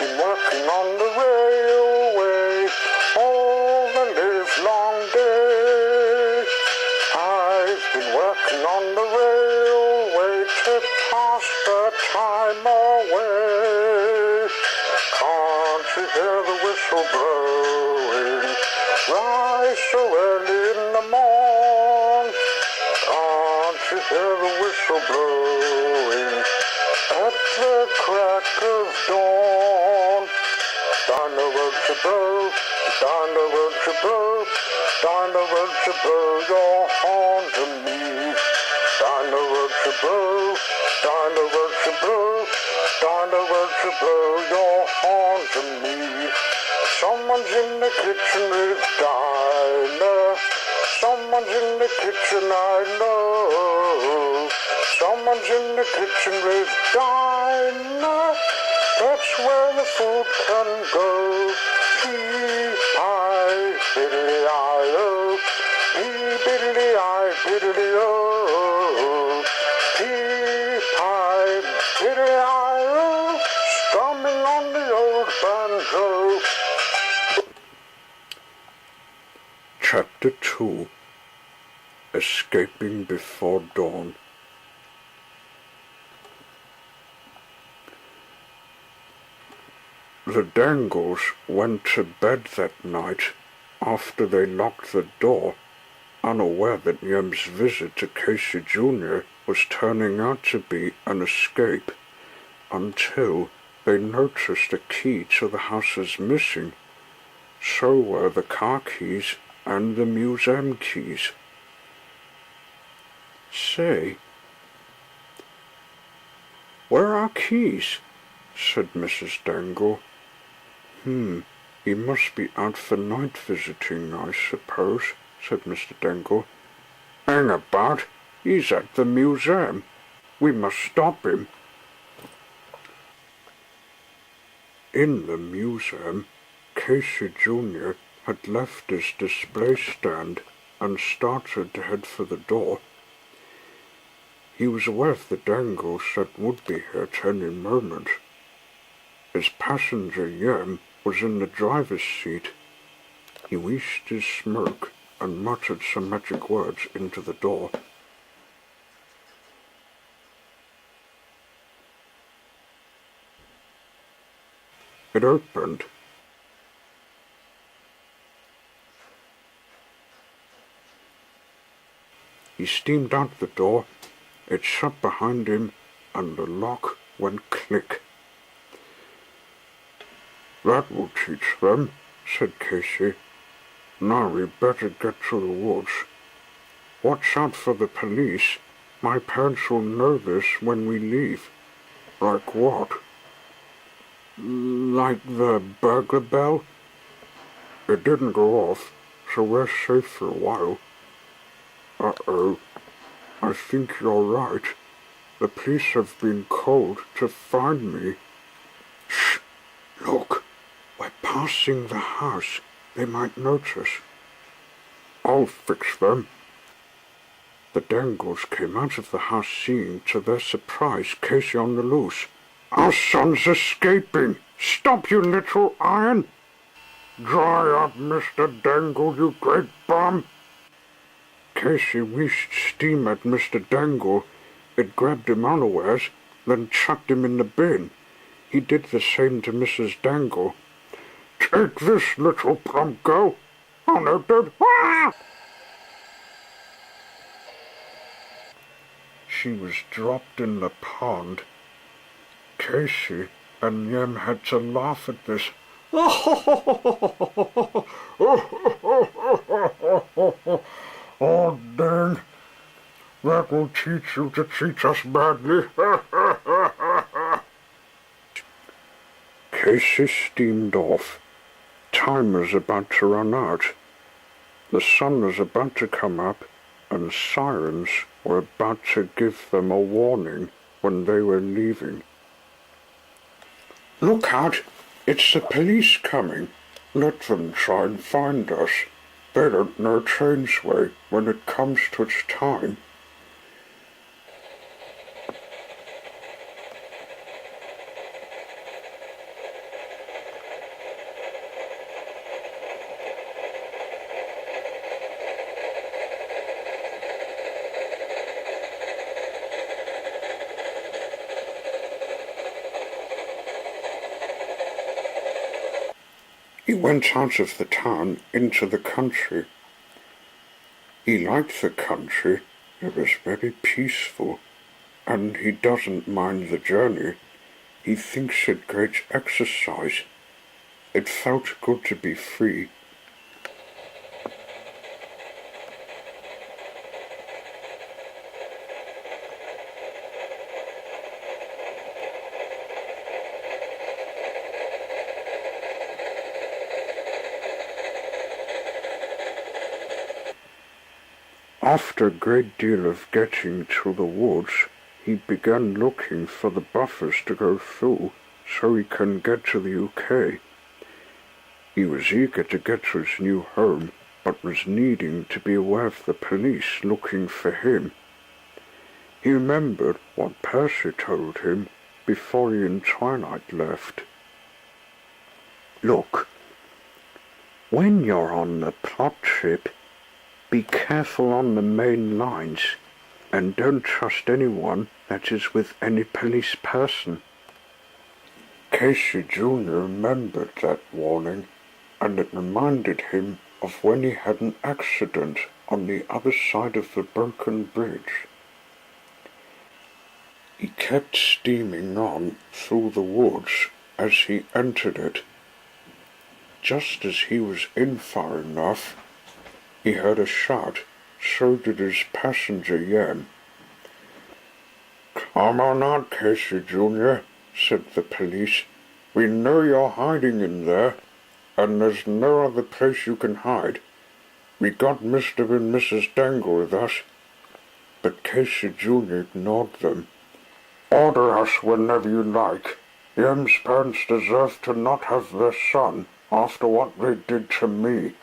been working on the railway all the livelong day. I've been working on the railway to pass the time away. Can't you hear the whistle blowing? Rise so early in the morn. Can't you hear the whistle blowing at the crack of dawn? Down the road to blow, down the road to blow, down the road to blow your horn to me. Down the road to blow, down the road to blow, down the road to blow your horn to me. Someone's in the kitchen with Dinah. Someone's in the kitchen, I know. Someone's in the kitchen with Dinah. That's where the food can go. Pee-pie, biddly-I-O. Pee-biddly-I, biddly-O. Pee-pie, biddly-I-O. Strumming on the old banjo. Chapter 2. Escaping Before Dawn. The Dangles went to bed that night after they locked the door, unaware that Yem's visit to Casey Jr. was turning out to be an escape, until they noticed a key to the house was missing. So were the car keys and the museum keys. "Say, where are keys?" said Mrs. Dangle. He must be out for night visiting, I suppose," said Mr. Dangle. "Hang about, he's at the museum. We must stop him." In the museum, Casey Jr. had left his display stand and started to head for the door. He was aware of the Dangles that would be here at any moment. His passenger Yem was in the driver's seat. He wheezed his smoke and muttered some magic words into the door. It opened. He steamed out the door. It shut behind him, and the lock went click. "That will teach them," said Casey. "Now we better get to the woods. Watch out for the police. My parents will know this when we leave." "Like what?" "Like the burglar bell. It didn't go off, so we're safe for a while." "Uh-oh. I think you're right. The police have been called to find me." "Shh! Look! We're passing the house. They might notice." "I'll fix them." The Dangles came out of the house, seeing, to their surprise, Casey on the loose. "Our son's escaping! Stop, you little iron!" "Dry up, Mr. Dangle, you great bum!" Casey wheezed steam at Mr. Dangle. It grabbed him unawares, then chucked him in the bin. He did the same to Mrs. Dangle. "Take this, little plump girl! Oh no, don't!" Ah! She was dropped in the pond. Casey and Yem had to laugh at this. "Oh, dang! That will teach you to treat us badly." Casey steamed off. Time was about to run out. The sun was about to come up, and sirens were about to give them a warning when they were leaving. "Look out! It's the police coming. Let them try and find us. They don't know trains way when it comes to its time." He went out of the town into the country. He liked the country. It was very peaceful, and he doesn't mind the journey. He thinks it great exercise. It felt good to be free. After a great deal of getting to the woods, he began looking for the buffers to go through so he can get to the UK. He was eager to get to his new home, but was needing to be aware of the police looking for him. He remembered what Percy told him before he and Twilight left. Look, when you're on the plot trip, be careful on the main lines, and don't trust anyone that is with any police person. Casey Jr. remembered that warning, and it reminded him of when he had an accident on the other side of the broken bridge. He kept steaming on through the woods as he entered it. Just as he was in far enough, he heard a shout. So did his passenger Yem. "Come on out, Casey Jr.," said the police. "We know you're hiding in there, and there's no other place you can hide. We got Mr. and Mrs. Dangle with us." But Casey Jr. ignored them. "Order us whenever you like. Yem's parents deserve to not have their son after what they did to me."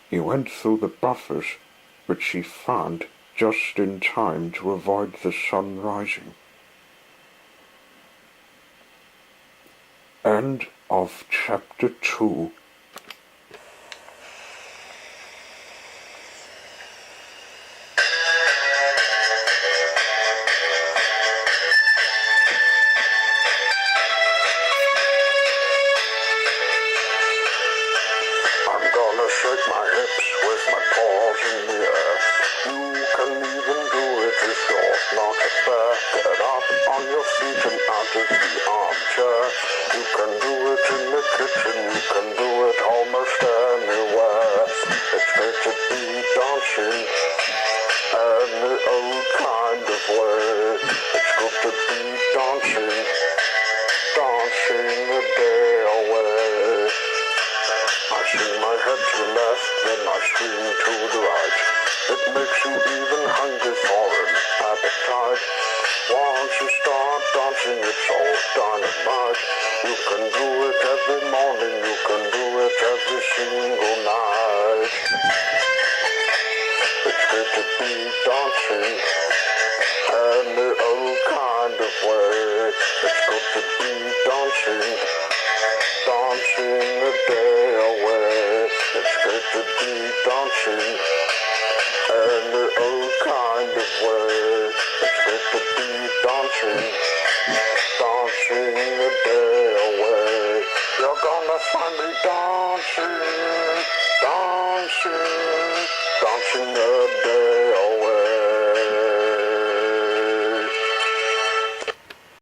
He went through the buffers, which he found just in time to avoid the sun rising. End of Chapter 2. Shake my hips with my paws in the air. You can even do it if you're not a bear. Get up on your feet and out of the armchair. You can do it in the kitchen, you can do it almost anywhere. It's great to be dancing any old kind of way. It's good to be dancing, dancing the day away. I swing my head to the left, then I swing to the right. It makes you even hungry for an appetite. Once you start dancing, it's all dynamite. You can do it every morning, you can do it every single night. It's good to be dancing any old kind of way. It's good to be dancing, dancing the day away. It's good to be dancing any old kind of way. It's good to be dancing, dancing the day away. You're gonna find me dancing, dancing, dancing the day away.